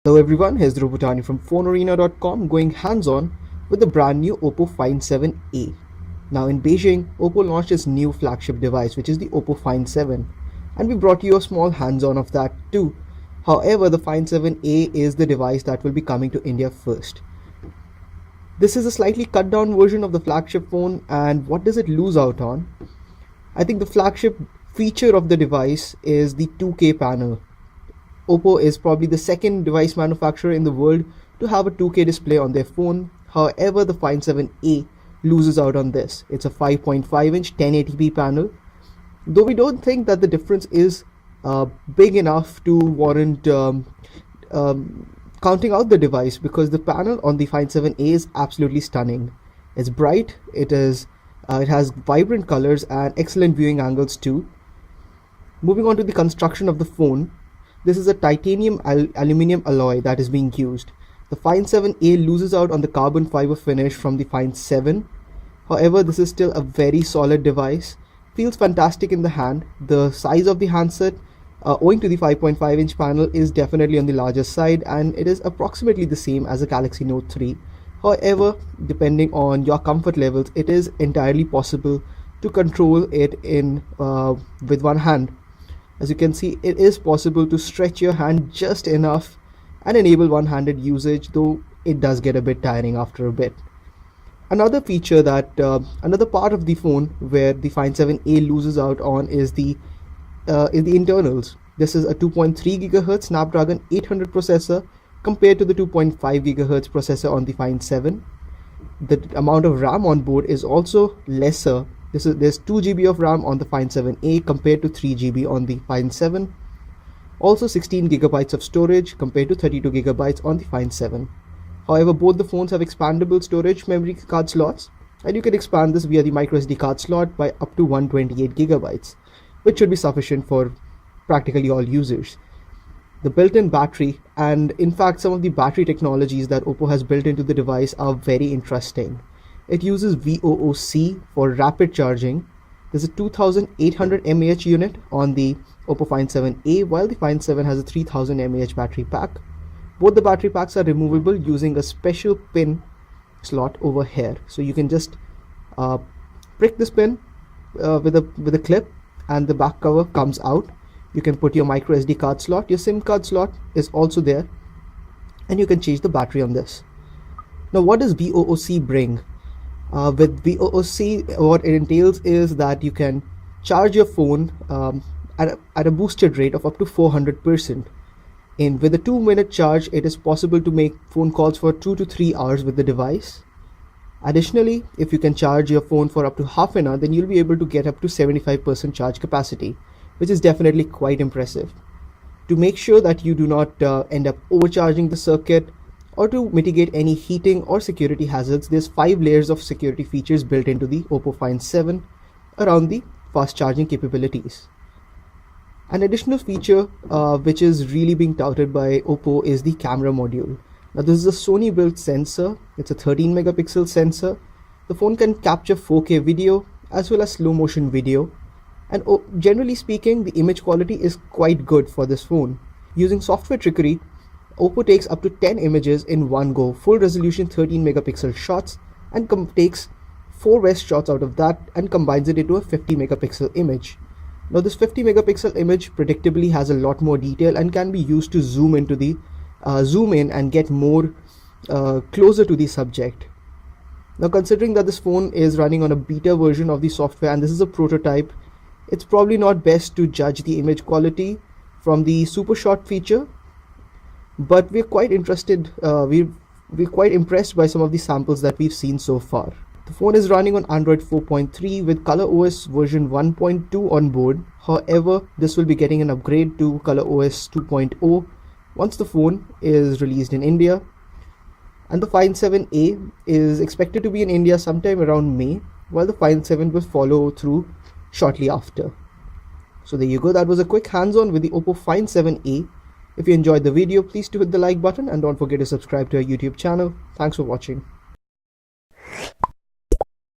Hello everyone, here's Drupatani from PhoneArena.com going hands-on with the brand new Oppo Find 7a. Now in Beijing, Oppo launched its new flagship device which is the Oppo Find 7, and we brought you a small hands-on of that too. However, the Find 7a is the device that will be coming to India first. This is a slightly cut down version of the flagship phone, and what does it lose out on? I think the flagship feature of the device is the 2K panel. Oppo is probably the second device manufacturer in the world to have a 2K display on their phone. However, the Find 7a loses out on this. It's a 5.5-inch 1080p panel. Though we don't think that the difference is big enough to warrant counting out the device, because the panel on the Find 7a is absolutely stunning. It's bright, it has vibrant colors and excellent viewing angles too. Moving on to the construction of the phone. This is a titanium aluminum alloy that is being used. The Find 7a loses out on the carbon fiber finish from the Find 7. However, this is still a very solid device. Feels fantastic in the hand. The size of the handset, owing to the 5.5-inch panel, is definitely on the larger side, and it is approximately the same as a Galaxy Note 3. However, depending on your comfort levels, it is entirely possible to control it with one hand. As you can see, it is possible to stretch your hand just enough and enable one-handed usage, though it does get a bit tiring after a bit. Another feature that, another part of the phone where the Find 7a loses out on is the internals. This is a 2.3 GHz Snapdragon 800 processor compared to the 2.5 GHz processor on the Find 7. The amount of RAM on board is also lesser. There's 2 GB of RAM on the Find 7a compared to 3 GB on the Find 7. Also 16 GB of storage compared to 32 GB on the Find 7. However, both the phones have expandable storage memory card slots, and you can expand this via the microSD card slot by up to 128 GB, which should be sufficient for practically all users. The built-in battery, and in fact some of the battery technologies that Oppo has built into the device, are very interesting. It uses VOOC for rapid charging. There's a 2800 mAh unit on the Oppo Find 7a, while the Find 7 has a 3000 mAh battery pack. Both the battery packs are removable using a special pin slot over here. So you can just prick this pin with a clip, and the back cover comes out. You can put your microSD card slot. Your SIM card slot is also there, and you can change the battery on this. Now, what does VOOC bring? With VOOC, what it entails is that you can charge your phone at a boosted rate of up to 400%. With a 2-minute charge, it is possible to make phone calls for 2 to 3 hours with the device. Additionally, if you can charge your phone for up to half an hour, then you'll be able to get up to 75% charge capacity, which is definitely quite impressive. To make sure that you do not end up overcharging the circuit, or to mitigate any heating or security hazards, there's 5 layers of security features built into the Oppo Find 7 around the fast charging capabilities. An additional feature which is really being touted by Oppo is the camera module. Now, this is a Sony built sensor. It's a 13 megapixel sensor. The phone can capture 4K video as well as slow motion video, and generally speaking, the image quality is quite good for this phone. Using software trickery, Oppo takes up to 10 images in one go, full resolution 13 megapixel shots, and takes 4 rest shots out of that and combines it into a 50 megapixel image. Now, this 50 megapixel image predictably has a lot more detail and can be used to zoom in and get more closer to the subject. Now, considering that this phone is running on a beta version of the software and this is a prototype, it's probably not best to judge the image quality from the super shot feature, but we're quite interested. We're quite impressed by some of the samples that we've seen so far. The phone is running on Android 4.3 with ColorOS version 1.2 on board. However, this will be getting an upgrade to ColorOS 2.0 once the phone is released in India. And the Find 7a is expected to be in India sometime around May, while the Find 7 will follow through shortly after. So there you go, that was a quick hands-on with the Oppo Find 7a. If you enjoyed the video, please do hit the like button and don't forget to subscribe to our YouTube channel. Thanks for watching.